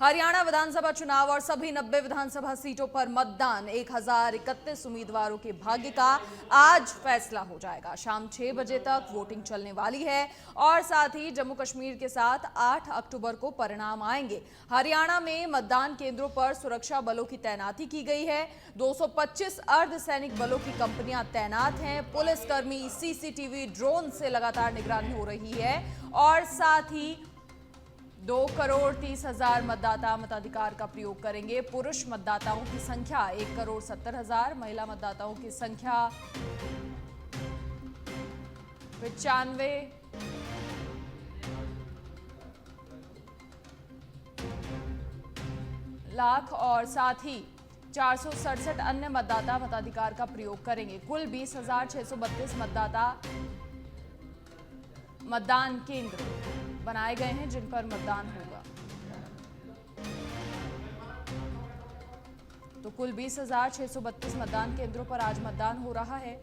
हरियाणा विधानसभा चुनाव और सभी 90 विधानसभा सीटों पर मतदान 1031 उम्मीदवारों के भाग्य का आज फैसला हो जाएगा। शाम 6 बजे तक वोटिंग चलने वाली है और साथ ही जम्मू कश्मीर के साथ 8 अक्टूबर को परिणाम आएंगे। हरियाणा में मतदान केंद्रों पर सुरक्षा बलों की तैनाती की गई है। 225 अर्धसैनिक बलों की कंपनियां तैनात हैं। पुलिसकर्मी सीसीटीवी ड्रोन से लगातार निगरानी हो रही है और साथ ही 2,30,00,000 मतदाता मताधिकार का प्रयोग करेंगे। पुरुष मतदाताओं की संख्या 1,70,000, महिला मतदाताओं की संख्या 95 लाख और साथ ही 467 अन्य मतदाता मताधिकार का प्रयोग करेंगे। कुल 20,632 मतदान केंद्र बनाए गए हैं जिन पर मतदान होगा। तो कुल 20,632 मतदान केंद्रों पर आज मतदान हो रहा है।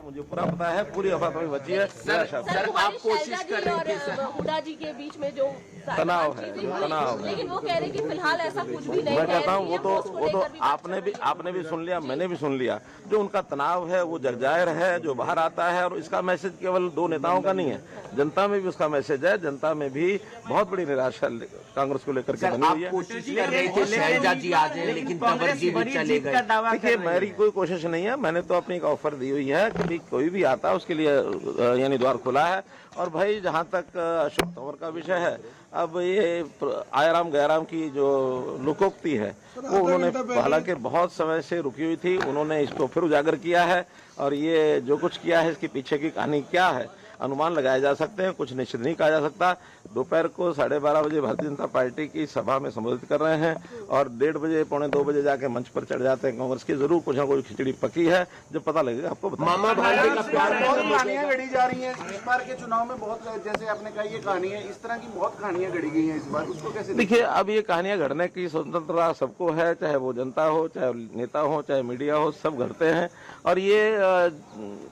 मुझे पूरा पता है, पूरी अफवाह बची है। सर आप कोशिश कर रहे थे हुड्डा जी के बीच में जो तनाव है, लेकिन वो कह रहे कि फिलहाल ऐसा कुछ भी नहीं है। मैं कहता हूँ वो तो आपने भी सुन लिया, मैंने भी सुन लिया। जो उनका तनाव है वो जगजाहिर है, जो बाहर आता है। और इसका मैसेज केवल दो नेताओं का नहीं है, जनता में भी उसका मैसेज है। जनता में भी बहुत बड़ी निराशा कांग्रेस को लेकर के बनी हुई है। कोशिश कर रहे थे शैलजा जी आ जाए, लेकिन तंवर जी भी चले गए। देखिए, मेरी कोई कोशिश नहीं है। मैंने तो अपनी एक ऑफर दी हुई है कि कोई भी आता है उसके लिए यानी द्वार खुला है। और भाई, जहां तक अशोक तंवर का विषय है, अब ये आयराम गैराम की जो लोकोक्ति है वो उन्होंने हालांकि बहुत समय से रुकी हुई थी, उन्होंने इसको फिर उजागर किया है। और ये जो कुछ किया है इसके पीछे की कहानी क्या है अनुमान लगाए जा सकते हैं, कुछ निश्चित नहीं कहा जा सकता। दोपहर को 12:30 बजे भारतीय जनता पार्टी की सभा में संबोधित कर रहे हैं और 1:30 बजे 1:45 2 बजे जाके मंच पर चढ़ जाते हैं। कांग्रेस की जरूर कुछ ना कुछ खिचड़ी पकी है, जब पता लगेगा आपको बता। मामा भाई का प्यार बहुत कहानियां गढ़ी जा रही हैं इस बार के चुनाव में। बहुत, जैसे आपने कहा, ये कहानी है, इस तरह की बहुत कहानियां गढ़ी गई हैं इस बार। उसको कैसे देखिए, अब ये कहानियां गढ़ने की स्वतंत्रता सबको है, चाहे वो जनता हो, चाहे नेता हो, चाहे मीडिया हो, सब गढ़ते हैं। और ये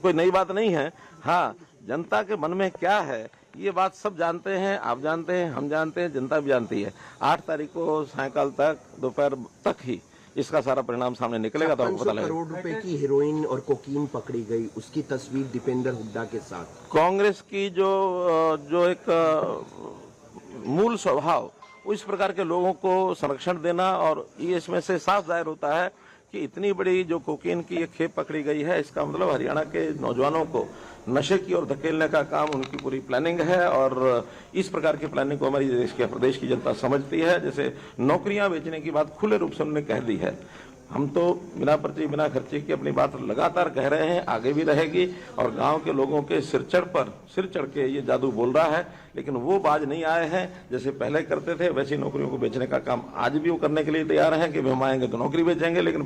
कोई नई बात नहीं है। हाँ, जनता के मन में क्या है ये बात सब जानते हैं, आप जानते हैं, हम जानते हैं, जनता भी जानती है। 8 तारीख को सायंकाल तक, दोपहर तक ही इसका सारा परिणाम सामने निकलेगा तो आपको पता लगेगा। 500 करोड़ रुपए की हेरोइन और कोकीन पकड़ी गई, उसकी तस्वीर दीपेंद्र हुड्डा के साथ। कांग्रेस की जो एक मूल स्वभाव, इस प्रकार के लोगों को संरक्षण देना, और ये इसमें से साफ जाहिर होता है कि इतनी बड़ी जो कोकीन की एक खेप पकड़ी गई है, इसका मतलब हरियाणा के नौजवानों को नशे की ओर धकेलने का काम उनकी पूरी प्लानिंग है। और इस प्रकार की प्लानिंग को हमारी देश के प्रदेश की जनता समझती है। जैसे नौकरियां बेचने की बात खुले रूप से उन्होंने कह दी है। हम तो बिना पर्ची बिना खर्चे की अपनी बात लगातार कह रहे हैं, आगे भी रहेगी। और गांव के लोगों के सिर चढ़ के ये जादू बोल रहा है, लेकिन वो बाज नहीं आए हैं। जैसे पहले करते थे वैसी नौकरियों को बेचने का काम आज भी वो करने के लिए तैयार हैं कि हम आएंगे तो नौकरी बेचेंगे। लेकिन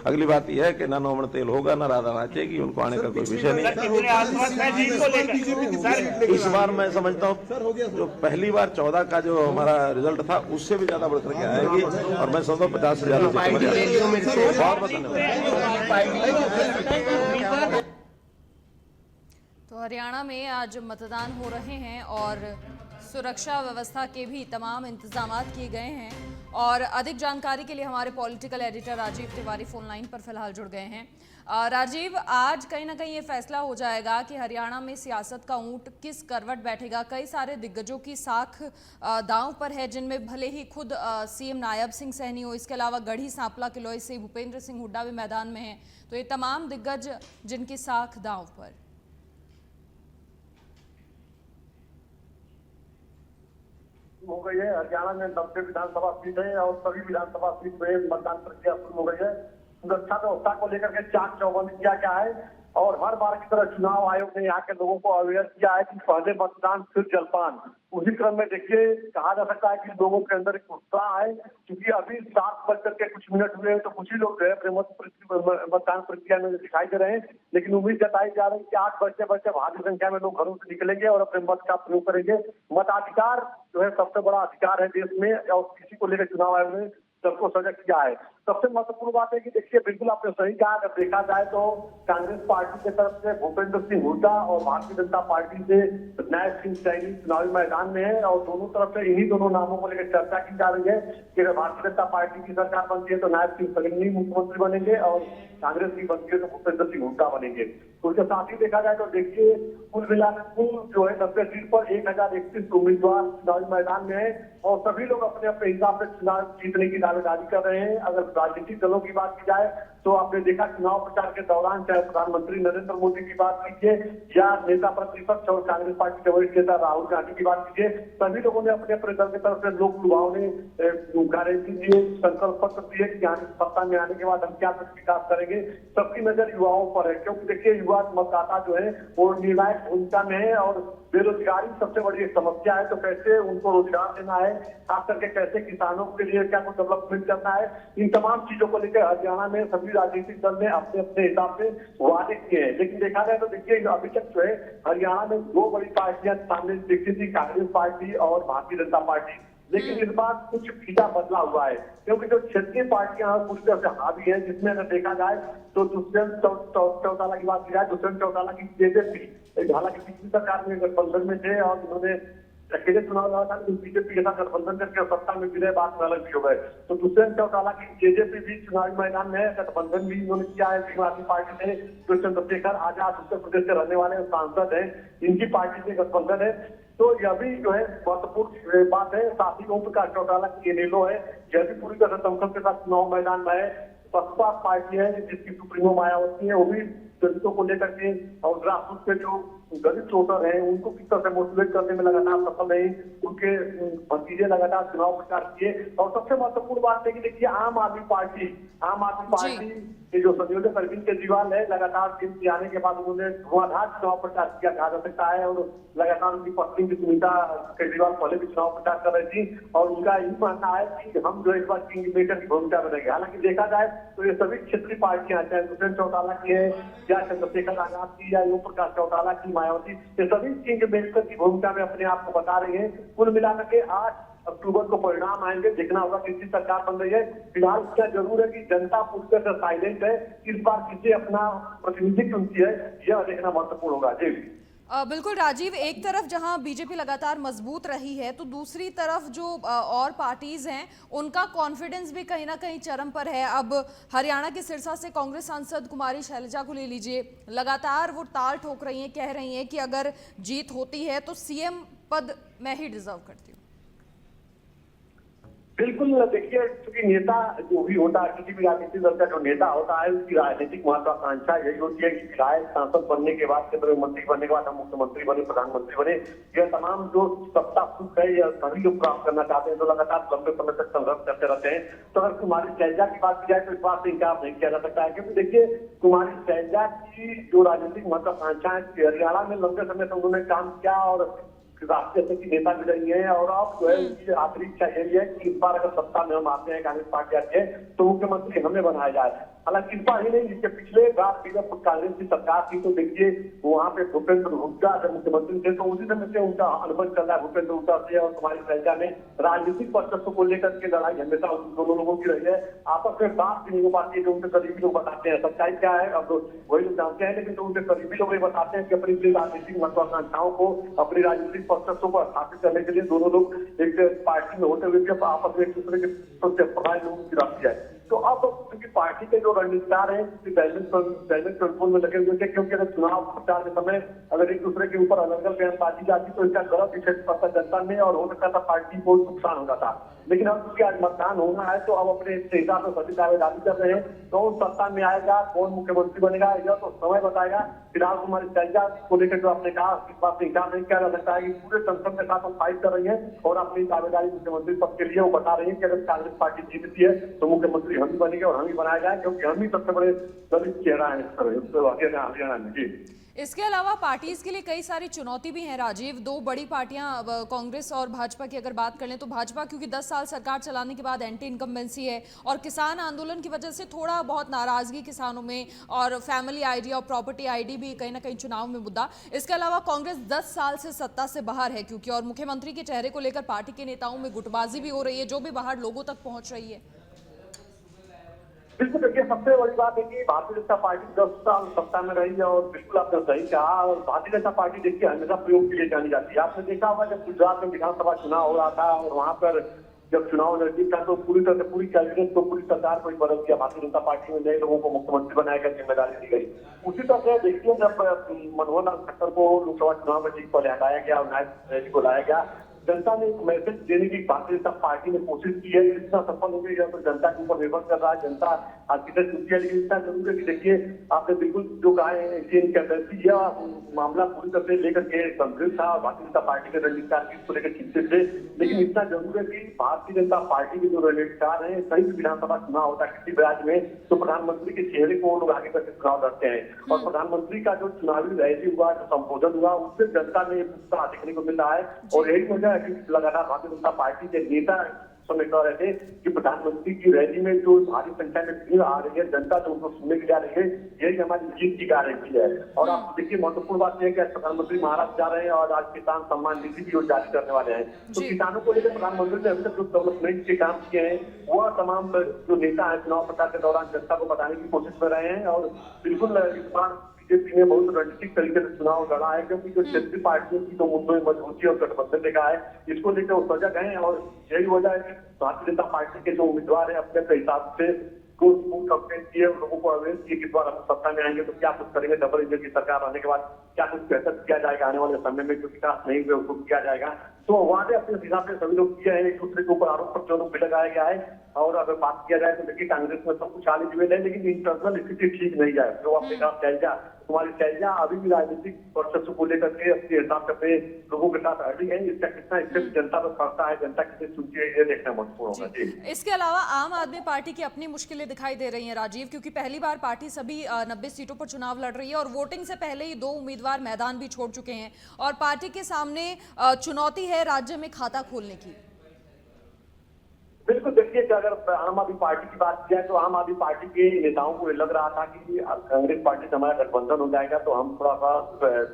अगली बात यह है कि ना नौमन तेल होगा, ना राधा नाचेगी, उनको आने का कोई विषय नहीं है। इस बार मैं समझता हूँ जो पहली बार 14 का जो हमारा रिजल्ट था उससे भी ज्यादा बढ़ करके आएगी। और मैं समझता हूँ 50 से ज्यादा। बहुत बहुत धन्यवाद। तो हरियाणा में आज मतदान हो रहे हैं और सुरक्षा व्यवस्था के भी तमाम इंतजाम किए गए हैं। और अधिक जानकारी के लिए हमारे political editor Rajeev Tiwari phone line पर फिलहाल जुड़ गए हैं। राजीव, आज कहीं ना कहीं ये फैसला हो जाएगा कि हरियाणा में सियासत का ऊंट किस करवट बैठेगा। कई सारे दिग्गजों की साख दांव पर है, जिनमें भले ही खुद सीएम नायब सिंह सैनी हो, इसके अलावा गढ़ी सांपला किलोई से भूपेंद्र सिंह हुड्डा भी मैदान में हैं। तो ये तमाम दिग्गज जिनकी साख दांव पर। हो गई है। हरियाणा में 90 विधानसभा सीट है और सभी विधानसभा सीट में मतदान प्रक्रिया शुरू हो गई है। सुरक्षा व्यवस्था को लेकर के चाक चौबंद किया गया है। और हर बार की तरह चुनाव आयोग ने यहाँ के लोगों को अवेयर किया है कि पहले मतदान फिर जलपान। उसी क्रम में देखिए कहा जा सकता है कि लोगों के अंदर एक उत्साह है, क्योंकि अभी 7 बज के कुछ मिनट हुए हैं तो कुछ ही लोग जो है अपने मतदान प्रक्रिया में दिखाई दे रहे हैं, लेकिन उम्मीद जताई जा रही है कि 8 बजते बजते भारी संख्या में लोग घरों से निकलेंगे और अपने मत का प्रयोग करेंगे। मताधिकार जो है सबसे बड़ा अधिकार है देश में, और किसी को लेकर चुनाव आयोग ने सबको सजग किया है। सबसे महत्वपूर्ण बात है कि देखिए बिल्कुल आपने सही कहा, अगर देखा जाए तो कांग्रेस पार्टी की तरफ से भूपेंद्र सिंह हुड्डा और भारतीय जनता पार्टी से नायब सिंह सैनी चुनावी मैदान में है, और दोनों तरफ से इन्हीं दोनों नामों को लेकर चर्चा की जा रही है कि अगर भारतीय जनता पार्टी की सरकार बनती है तो नायब सिंह सैनी मुख्यमंत्री बनेंगे और कांग्रेस की बनती है तो भूपेंद्र सिंह हुड्डा बनेंगे। उसके साथ ही देखा जाए तो देखिए कुल मिलाकर कुल जो है 90 सीट पर 1031 उम्मीदवार चुनावी मैदान में है, और सभी लोग अपने अपने हिसाब से चुनाव जीतने की दावेदारी कर रहे हैं। अगर राजनीतिक दलों की बात की जाए तो आपने देखा चुनाव प्रचार के दौरान चाहे प्रधानमंत्री नरेंद्र मोदी की बात कीजिए या नेता प्रतिपक्ष और कांग्रेस पार्टी के वरिष्ठ नेता राहुल गांधी की बात कीजिए, सभी लोगों ने अपने अपने दल की तरफ से लोक लुभावने गारंटी दिए, संकल्प पत्र दिए कि यहाँ सत्ता में आने के बाद हम क्या कुछ विकास करेंगे। सबकी नजर युवाओं पर है, क्योंकि देखिए युवा मतदाता जो है वो निर्णायक भूमिका में है, और बेरोजगारी सबसे बड़ी समस्या है, तो कैसे उनको रोजगार देना है, खास करके कैसे किसानों के लिए क्या कुछ डेवलपमेंट करना है, इन तमाम चीजों को लेकर हरियाणा में सभी राजनीतिक दल ने अपने अपने हिसाब से वादे किए हैं। लेकिन देखा जाए तो देखिए अभी तक जो है हरियाणा में 2 बड़ी पार्टियां सामने दिखती थी, कांग्रेस पार्टी और भारतीय जनता पार्टी, लेकिन इस बार कुछ फीता बदला हुआ है, क्योंकि जो क्षेत्रीय पार्टियां पूरी तरह से हावी है, जिसमें अगर देखा जाए तो दुष्यंत चौटाला की बात की जाए, दुष्यंत चौटाला की जेजेपी, हालांकि पिछली सरकार में गठबंधन में थे और उन्होंने अकेले चुनाव लड़ा था, लेकिन बीजेपी के साथ गठबंधन करके सत्ता में विजय बात में अलग भी हो गए। तो दुष्यंत चौटाला की जेजेपी भी चुनावी मैदान में है, गठबंधन भी उन्होंने किया है समाजवादी पार्टी से, जो चंद्रशेखर आजाद उत्तर प्रदेश से रहने वाले सांसद हैं, इनकी पार्टी से गठबंधन है। तो यह भी जो है महत्वपूर्ण बात है। साथ ही ओम प्रकाश चौटाला की एनएलओ है, यह भी पूरी तरह दमखम के साथ चुनाव मैदान में है। बसपा पार्टी है जिसकी सुप्रीमो मायावती है, वो भी दलितों को लेकर के और ग्रासरूट के जो दलित वोटर हैं उनको किस तरह से मोटिवेट करने में लगातार सफल रही, उनके भतीजे लगातार चुनाव प्रचार किए। और सबसे महत्वपूर्ण बात है कि देखिए आम आदमी पार्टी के जो संयोजक अरविंद केजरीवाल है, लगातार दिन से आने के बाद उन्होंने धुआंधार चुनाव प्रचार किया कहा जा सकता है, और लगातार उनकी पत्नी की सुनीता केजरीवाल पहले भी चुनाव प्रचार कर रही थी, और उनका यही मानना है कि हम जो इस बार किंग मेकर की भूमिका बनेंगे। हालांकि देखा जाए तो ये सभी क्षेत्रीय पार्टियां, चाहे दुष्यंत चौटाला की है या चंद्रशेखर आजाद की या ओम प्रकाश चौटाला की, मायावती, ये सभी किंग मेकर की भूमिका में अपने आप को बता रही है। कुल मिलाकर के 8 अक्टूबर को परिणाम आएंगे, देखना होगा किसकी सरकार बन रही है। फिलहाल क्या जरूर है कि जनता पूरी तरह से साइलेंट है, इस बार किसे अपना प्रतिनिधि चुनती है यह देखना महत्वपूर्ण होगा। जी बिल्कुल राजीव, एक तरफ जहां बीजेपी लगातार मजबूत रही है तो दूसरी तरफ जो और पार्टीज हैं उनका कॉन्फिडेंस भी कहीं ना कहीं चरम पर है। अब हरियाणा के सिरसा से कांग्रेस सांसद कुमारी शैलजा को ले लीजिए, लगातार वो ताल ठोक रही हैं, कह रही हैं कि अगर जीत होती है तो सीएम पद मैं ही डिजर्व करती हूँ। बिल्कुल, देखिए क्योंकि नेता जो भी होता है, किसी भी राजनीतिक दल का जो नेता होता है उसकी राजनीतिक महत्वाकांक्षा यही होती है कि विधायक सांसद बनने के बाद, केंद्रीय मंत्री बनने के बाद हम मुख्यमंत्री बने, प्रधानमंत्री बने, यह तमाम जो सत्ता सुख है यह सभी लोग प्राप्त करना चाहते हैं, तो लगातार लंबे समय तक संघर्ष करते रहते हैं। तो अगर कुमारी शैलजा की बात की जाए तो इस बात से इनकार नहीं किया जा सकता है, क्योंकि देखिए कुमारी शैलजा की जो राजनीतिक महत्वाकांक्षा है, हरियाणा में लंबे समय तक उन्होंने काम किया और राष्ट्रीय स्तर की नेता भी रही है, और अब जो है उनकी आखिरी इच्छा यही है कि इस बार अगर सत्ता में हम आते हैं, कांग्रेस पार्टी आती है तो मुख्यमंत्री हमें बनाया जाए। हालांकि इस बार ही नहीं, जिसके पिछले बार जब कांग्रेस की सरकार थी तो देखिए वहां पे भूपेंद्र हुड्डा जब मुख्यमंत्री थे तो उसी समय से उनका अनुभव चल रहा है भूपेंद्र हुड्डा से और कुमारी शैलजा में राजनीतिक वर्चस्व को लेकर के लड़ाई हमेशा उन दोनों लोगों की रही है। आपस में बात भी नहीं हो पाती है, जो उनके करीबी लोग बताते हैं, सच्चाई क्या है अब वही लोग जानते हैं, लेकिन जो उनके करीबी लोग ये बताते हैं कि अपनी राजनीतिक महत्वाकांक्षाओं को, अपनी राजनीतिक वर्चस्व को स्थापित करने के लिए दोनों लोग एक पार्टी में होते हुए आपस में एक दूसरे के लोगों की राशि है। तो अब क्योंकि पार्टी के जो रणनीतिकार हैं बैलेंस कंट्रोल में लगे हुए थे, क्योंकि अगर चुनाव प्रचार के समय अगर एक दूसरे के ऊपर अलग अलग बयानबाजी जाती तो इसका गलत इफेक्ट पड़ता जनता में और हो सकता था पार्टी को नुकसान होता था। लेकिन अब क्योंकि आज मतदान होना है तो अब अपने हिसाब से सभी दावेदारी कर रहे हैं, कौन सत्ता में आएगा, कौन मुख्यमंत्री बनेगा यह तो समय बताएगा। फिलहाल कुमारी शैलजा को लेकर जो आपने कहा इस बात से इनकार नहीं किया जा सकता है कि पूरे संसद के साथ हम फाइट कर रही है और अपनी दावेदारी मुख्यमंत्री पद के लिए वो बता रही है कि अगर कांग्रेस पार्टी जीतती है तो मुख्यमंत्री हम ही बनेंगे और हम ही बनाया जाए, क्योंकि हम ही सबसे बड़े दलित चेहरा है हरियाणा में। जी, इसके अलावा पार्टीज के लिए कई सारी चुनौती भी हैं राजीव। दो बड़ी पार्टियां कांग्रेस और भाजपा की अगर बात कर लें तो भाजपा क्योंकि 10 साल सरकार चलाने के बाद एंटी इनकम्बेंसी है और किसान आंदोलन की वजह से थोड़ा बहुत नाराजगी किसानों में, और फैमिली आईडी और प्रॉपर्टी आईडी भी कहीं ना कहीं चुनाव में मुद्दा। इसके अलावा कांग्रेस 10 साल से सत्ता से बाहर है क्योंकि, और मुख्यमंत्री के चेहरे को लेकर पार्टी के नेताओं में गुटबाजी भी हो रही है जो भी बाहर लोगों तक पहुंच रही है। बिल्कुल। देखिए, सबसे बड़ी बात है कि भारतीय जनता पार्टी 10 साल सत्ता में रही है और बिल्कुल आपने सही कहा। और भारतीय जनता पार्टी देखिए हमेशा प्रयोग के लिए जानी जाती है। आपने देखा होगा जब गुजरात में विधानसभा चुनाव हो रहा था और वहां पर जब चुनाव नजदीक था तो पूरी तरह से पूरी कैबिनेट को, पूरी सरकार को बदल दिया। भारतीय जनता पार्टी में नए लोगों को मुख्यमंत्री बनाने का जिम्मेदारी दी गई। उसी तरह से देखिए जब मनोहर लाल खट्टर को लोकसभा चुनाव में जीत पर हटाया गया और नायब रैली को लाया गया, जनता ने एक मैसेज देने की भारतीय जनता पार्टी ने कोशिश की है। कितना सफल हो गई है तो जनता के ऊपर निर्भर कर रहा है। जनता आज कितने चुनती है, लेकिन इतना जरूर है कि देखिए आपने बिल्कुल जो कहा है इनकम्बेंसी यह मामला पूरी तरह से लेकर के गंभीर था और भारतीय जनता पार्टी के रणनीतिकार इसको लेकर चिंतित थे। लेकिन इतना जरूर है कि भारतीय जनता पार्टी के जो रणनीतिकार हैं, कहीं भी विधानसभा चुनाव होता है किसी भी राज्य में तो प्रधानमंत्री के चेहरे को वो लोग आगे करके चुनाव लड़ते हैं और प्रधानमंत्री का जो चुनावी रैली हुआ, जो संबोधन हुआ, उससे जनता ने उत्साह देखने को मिल रहा है। और यही वजह है कि लगातार भारतीय जनता पार्टी के नेता समय कह रहे थे कि प्रधानमंत्री की रैली में जो भारी संख्या में भीड़ आ रही है, जनता जो उनको सुनने के लिए आ रही है, यही हमारी जीत की गारंटी है। और आप देखिए महत्वपूर्ण बात यह है कि आज प्रधानमंत्री महाराष्ट्र जा रहे हैं और आज किसान सम्मान निधि भी जारी करने वाले हैं। तो किसानों को लेकर प्रधानमंत्री ने अभी तक जो डेवलपमेंट के काम किए हैं वह तमाम जो नेता है चुनाव प्रचार के दौरान जनता को बताने की कोशिश कर रहे हैं। और बिल्कुल इस बार बीजेपी ने बहुत रणनीतिक तरीके से चुनाव लड़ा है, क्योंकि जो क्षेत्रीय पार्टियों की तो मुद्दों में मजबूती और गठबंधन देखा है, इसको लेकर वो सजग है। और यही वजह है कि भारतीय जनता पार्टी के जो उम्मीदवार है अपने हिसाब से कंपेन किए, लोगों को अवेयर किए कि द्वारा हम सत्ता में आएंगे तो क्या कुछ करेंगे, डबल इंजन की सरकार आने के बाद क्या कुछ बेहतर किया जाएगा, आने वाले समय में जो विकास नहीं हुए उसको किया जाएगा। तो वादे अपने हिसाब से सभी लोग किए हैं। एक दूसरे के ऊपर आरोप प्रत्यारोप भी लगाया गया है। और अगर बात किया जाए तो देखिए कांग्रेस में सब कुछ आने जुए है, लेकिन इंटरनल स्थिति ठीक नहीं है। जो आपने कहा शैलजा, तुम्हारी शैलजा अभी भी राजनीतिक वर्चस्व को लेकर के अपने हिसाब से अपने लोगों के साथ अड़ी है। इसका कितना इफेक्ट जनता पर पड़ता है, जनता कितनी सुनती है, ये देखना महत्वपूर्ण होगा। इसके अलावा आम आदमी पार्टी की अपनी मुश्किलें दिखाई दे रही हैं राजीव, क्योंकि पहली बार पार्टी सभी 90 सीटों पर चुनाव लड़ रही है और वोटिंग से पहले ही 2 उम्मीदवार मैदान भी छोड़ चुके हैं और पार्टी के सामने चुनौती है राज्य में खाता खोलने की। बिल्कुल। देखिए कि अगर आम आदमी पार्टी की बात की जाए तो आम आदमी पार्टी के नेताओं को लग रहा था कि कांग्रेस पार्टी से हमारा गठबंधन हो जाएगा तो हम थोड़ा सा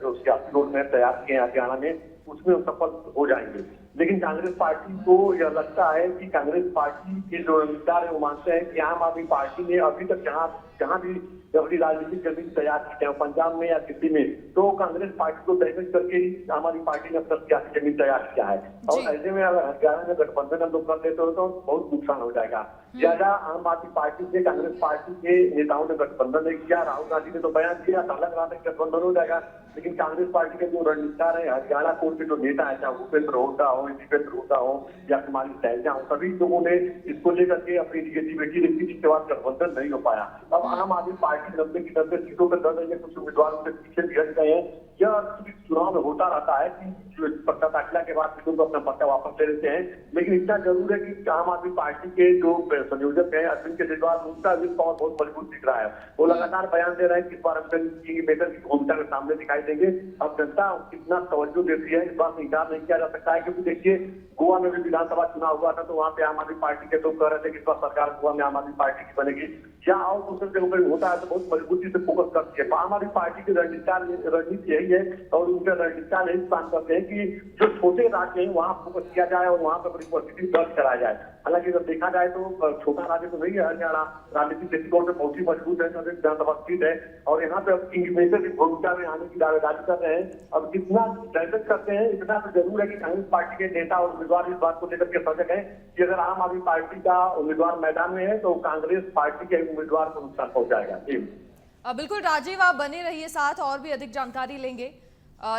जो सियासी रोड मैप तैयार किए हरियाणा में उसमें हम सफल हो जाएंगे। लेकिन कांग्रेस पार्टी को यह लगता है कि कांग्रेस पार्टी के जो रणनीतिकार है वो मानते हैं कि आम आदमी पार्टी ने अभी तक जहाँ भी अपनी राजनीतिक जमीन तैयार की, चाहे पंजाब में या दिल्ली में, तो कांग्रेस पार्टी को डैमेज करके ही आम आदमी पार्टी ने अपना सियासी जमीन तैयार किया है। और ऐसे में अगर हरियाणा में गठबंधन हम लोग कर लेते हो तो बहुत नुकसान हो जाएगा। ज्यादा आम आदमी पार्टी से कांग्रेस पार्टी के नेताओं ने गठबंधन नहीं किया। राहुल गांधी ने तो बयान दिया था, लग रहा था कि गठबंधन हो जाएगा, लेकिन कांग्रेस पार्टी के जो रणनीतिकार है, हरियाणा कोर के जो नेता है, चाहे भूपेंद्र हुड्डा हो, दीपेंद्र हुड्डा हो या कुमारी शैलजा हो, सभी लोगों ने इसको लेकर के अपनी निगेटिविटी रखी, जिसके बाद गठबंधन नहीं हो पाया। अब आम आदमी पार्टी 90 की 90 सीटों पर लड़ रही है, कुछ उम्मीदवारों के पीछे भी हट गए हैं। यह चुनाव में होता रहता है कि पट्टा दाखिला के बाद लोग अपना पट्टा वापस ले लेते हैं। लेकिन इतना जरूर है कि आम आदमी पार्टी के जो संयोजक है अरविंद केजरीवाल, उनका विल पावर बहुत मजबूत दिख रहा है। वो लगातार बयान दे रहे हैं कि इस बार अरविंद मेटर की भूमिका के सामने दिखाई देंगे। अब जनता कितना तवज्जो देती है इस बात से इंकार नहीं किया जा सकता है, क्योंकि देखिए गोवा में भी विधानसभा चुनाव हुआ था तो वहां पे आम आदमी पार्टी के लोग कह रहे थे कि इस बार सरकार गोवा में आम आदमी पार्टी की बनेगी। या और दूसरे जगहों पर होता है तो बहुत मजबूती से फोकस करती है। आम आदमी पार्टी की रणनीति यही है और उनके रणनीतिकार यही काम करते हैं कि जो छोटे राज्य हैं वहां फोकस किया जाए और वहां पर बड़ी परिस्थिति दर्ज कराया जाए। हालांकि जब देखा जाए तो छोटा राज्य तो नहीं है हरियाणा, राजनीतिक दृष्टिकोण से बहुत ही मजबूत है, विधानसभा सीट है और यहाँ पे अब किंगमेकर की भूमिका में आने की दावेदारी कर रहे हैं। अब कितना डैमेज करते हैं इतना तो जरूर है कि कांग्रेस पार्टी के नेता और उम्मीदवार इस बात को लेकर के सजग है कि अगर आम आदमी पार्टी का उम्मीदवार मैदान में है तो कांग्रेस पार्टी के उम्मीदवार को नुकसान पहुंचाएगा। बिल्कुल राजीव, आप बने रहिए साथ, और भी अधिक जानकारी लेंगे।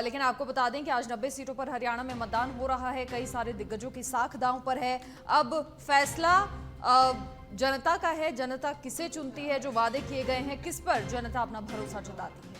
लेकिन आपको बता दें कि आज 90 सीटों पर हरियाणा में मतदान हो रहा है, कई सारे दिग्गजों की साख दांव पर है। अब फैसला जनता का है, जनता किसे चुनती है, जो वादे किए गए हैं किस पर जनता अपना भरोसा जताती है।